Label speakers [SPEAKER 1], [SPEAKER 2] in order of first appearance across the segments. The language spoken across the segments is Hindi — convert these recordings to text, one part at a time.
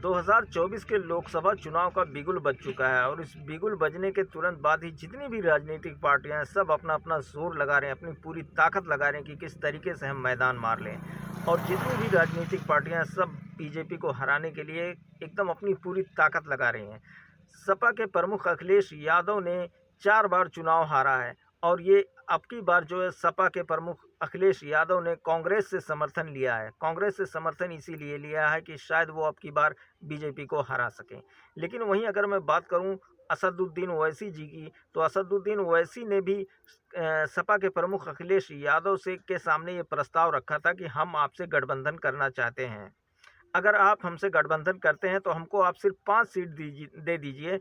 [SPEAKER 1] 2024 के लोकसभा चुनाव का बिगुल बज चुका है और इस बिगुल बजने के तुरंत बाद ही जितनी भी राजनीतिक पार्टियां हैं सब अपना अपना जोर लगा रहे हैं, अपनी पूरी ताकत लगा रहे हैं कि किस तरीके से हम मैदान मार लें। और जितनी भी राजनीतिक पार्टियां सब बीजेपी को हराने के लिए एकदम अपनी पूरी ताकत लगा रही हैं। सपा के प्रमुख अखिलेश यादव ने 4 बार चुनाव हारा है और ये अब की बार जो है सपा के प्रमुख अखिलेश यादव ने कांग्रेस से समर्थन लिया है। कांग्रेस से समर्थन इसीलिए लिया है कि शायद वो अब की बार बीजेपी को हरा सकें। लेकिन वहीं अगर मैं बात करूं असदुद्दीन ओवैसी जी की, तो असदुद्दीन ओवैसी ने भी सपा के प्रमुख अखिलेश यादव से के सामने ये प्रस्ताव रखा था कि हम आपसे गठबंधन करना चाहते हैं। अगर आप हमसे गठबंधन करते हैं तो हमको आप सिर्फ 5 सीट दे दीजिए,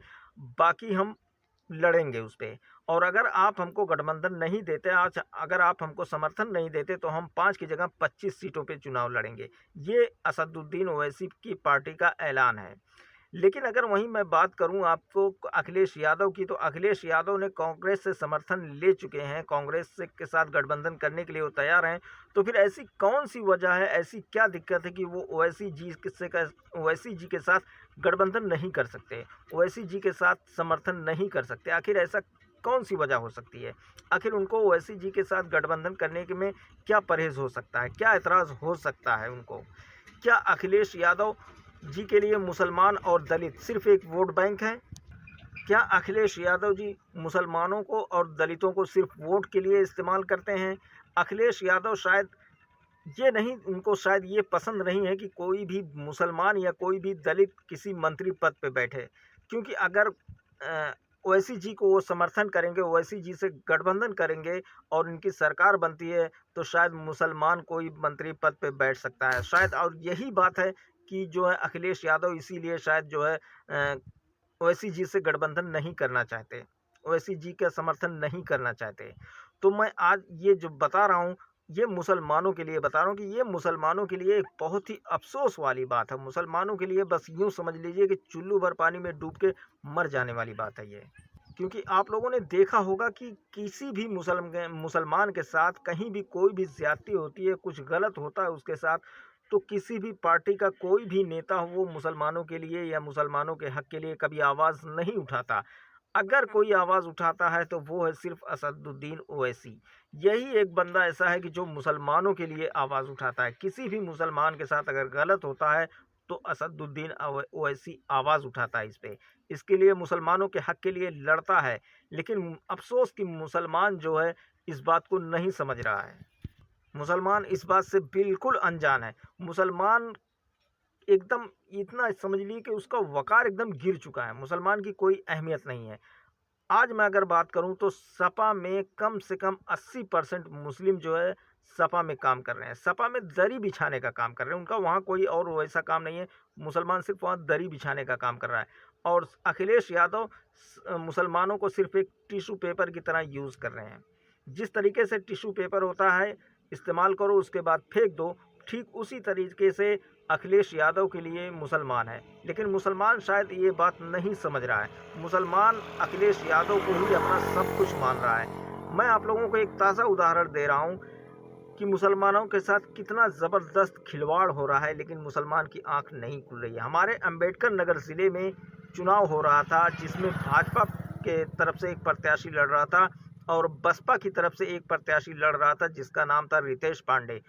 [SPEAKER 1] बाकी हम लड़ेंगे उस पर। और अगर आप हमको गठबंधन नहीं देते, आज अगर आप हमको समर्थन नहीं देते तो हम 5 की जगह 25 सीटों पे चुनाव लड़ेंगे। ये असदुद्दीन ओवैसी की पार्टी का ऐलान है। लेकिन अगर वहीं मैं बात करूं आपको अखिलेश यादव की, तो अखिलेश यादव ने कांग्रेस से समर्थन ले चुके हैं, कांग्रेस से के साथ गठबंधन करने के लिए वो तैयार हैं। तो फिर ऐसी कौन सी वजह है, ऐसी क्या दिक्कत है कि वो ओवैसी जी के साथ गठबंधन नहीं कर सकते, ओवैसी जी के साथ समर्थन नहीं कर सकते? आखिर ऐसा कौन सी वजह हो सकती है? आखिर उनको ओवैसी जी के साथ गठबंधन करने के में क्या परहेज हो सकता है, क्या एतराज़ हो सकता है उनको? क्या अखिलेश यादव जी के लिए मुसलमान और दलित सिर्फ एक वोट बैंक है? क्या अखिलेश यादव जी मुसलमानों को और दलितों को सिर्फ वोट के लिए इस्तेमाल करते हैं? अखिलेश यादव शायद उनको शायद ये पसंद नहीं है कि कोई भी मुसलमान या कोई भी दलित किसी मंत्री पद पे बैठे, क्योंकि अगर ओवैसी जी को वो समर्थन करेंगे, ओवैसी जी से गठबंधन करेंगे और इनकी सरकार बनती है तो शायद मुसलमान कोई मंत्री पद पे बैठ सकता है शायद। और यही बात है कि जो है अखिलेश यादव इसीलिए शायद जो है ओवैसी जी से गठबंधन नहीं करना चाहते, ओवैसी जी का समर्थन नहीं करना चाहते। तो मैं आज ये जो बता रहा हूँ, ये मुसलमानों के लिए बता रहा हूँ कि ये मुसलमानों के लिए एक बहुत ही अफसोस वाली बात है। मुसलमानों के लिए बस यूँ समझ लीजिए कि चुल्लू भर पानी में डूब के मर जाने वाली बात है ये। क्योंकि आप लोगों ने देखा होगा कि किसी भी मुसलमान के साथ कहीं भी कोई भी ज़्यादती होती है, कुछ गलत होता है उसके साथ, तो किसी भी पार्टी का कोई भी नेता हो वो मुसलमानों के लिए या मुसलमानों के हक के लिए कभी आवाज़ नहीं उठाता। अगर कोई आवाज़ उठाता है तो वो है सिर्फ असदुद्दीन ओवैसी। यही एक बंदा ऐसा है कि जो मुसलमानों के लिए आवाज़ उठाता है। किसी भी मुसलमान के साथ अगर गलत होता है तो असदुद्दीन ओवैसी आवाज़ उठाता है इस पे। इसके लिए मुसलमानों के हक के लिए लड़ता है। लेकिन अफसोस कि मुसलमान जो है इस बात को नहीं समझ रहा है। मुसलमान इस बात से बिल्कुल अनजान है। मुसलमान एकदम इतना समझ लीजिए कि उसका वक़ार एकदम गिर चुका है। मुसलमान की कोई अहमियत नहीं है। आज मैं अगर बात करूं तो सपा में कम से कम 80% मुस्लिम जो है सपा में काम कर रहे हैं। सपा में दरी बिछाने का काम कर रहे हैं। उनका वहाँ कोई और वैसा काम नहीं है। मुसलमान सिर्फ वहाँ दरी बिछाने का काम कर रहा है। और अखिलेश यादव मुसलमानों को सिर्फ एक टिश्यू पेपर की तरह यूज़ कर रहे हैं। जिस तरीके से टिश्यू पेपर होता है, इस्तेमाल करो उसके बाद फेंक दो, ठीक उसी तरीके से अखिलेश यादव के लिए मुसलमान है। लेकिन मुसलमान शायद ये बात नहीं समझ रहा है। मुसलमान अखिलेश यादव को ही अपना सब कुछ मान रहा है। मैं आप लोगों को एक ताज़ा उदाहरण दे रहा हूँ कि मुसलमानों के साथ कितना ज़बरदस्त खिलवाड़ हो रहा है, लेकिन मुसलमान की आंख नहीं खुल रही है। हमारे अंबेडकर नगर ज़िले में चुनाव हो रहा था जिसमें भाजपा के तरफ से एक प्रत्याशी लड़ रहा था और बसपा की तरफ से एक प्रत्याशी लड़ रहा था जिसका नाम था रितेश पांडे।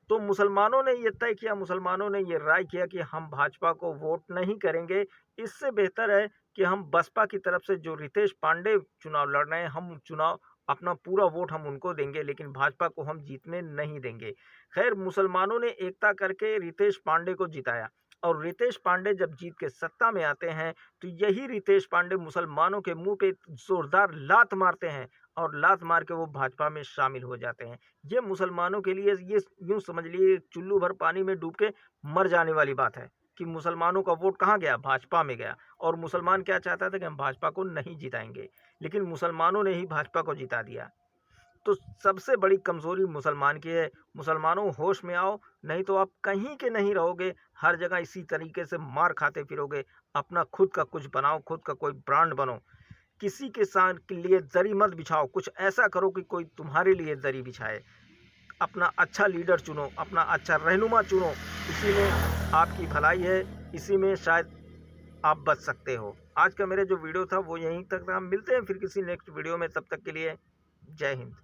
[SPEAKER 1] तो मुसलमानों ने ये तय किया, मुसलमानों ने ये राय किया कि हम भाजपा को वोट नहीं करेंगे। इससे बेहतर है कि हम बसपा की तरफ से जो रितेश पांडे चुनाव लड़ रहे हैं, हम चुनाव अपना पूरा वोट हम उनको देंगे, लेकिन भाजपा को हम जीतने नहीं देंगे। खैर, मुसलमानों ने एकता करके रितेश पांडे को जिताया और रितेश पांडे जब जीत के सत्ता में आते हैं तो यही रितेश पांडे मुसलमानों के मुंह पे जोरदार लात मारते हैं और लात मार के वो भाजपा में शामिल हो जाते हैं। ये मुसलमानों के लिए ये यूँ समझ लिए चुल्लू भर पानी में डूब के मर जाने वाली बात है कि मुसलमानों का वोट कहाँ गया? भाजपा में गया। और मुसलमान क्या चाहता था कि हम भाजपा को नहीं जिताएंगे, लेकिन मुसलमानों ने ही भाजपा को जिता दिया। तो सबसे बड़ी कमज़ोरी मुसलमान की है। मुसलमानों होश में आओ, नहीं तो आप कहीं के नहीं रहोगे, हर जगह इसी तरीके से मार खाते फिरोगे। अपना खुद का कुछ बनाओ, खुद का कोई ब्रांड बनो। किसी के साथ के लिए दरी मत बिछाओ, कुछ ऐसा करो कि कोई तुम्हारे लिए दरी बिछाए। अपना अच्छा लीडर चुनो, अपना अच्छा रहनुमा चुनो। इसी में आपकी भलाई है, इसी में शायद आप बच सकते हो। आज का मेरा जो वीडियो था वो यहीं तक था। हम मिलते हैं फिर किसी नेक्स्ट वीडियो में, तब तक के लिए जय हिंद।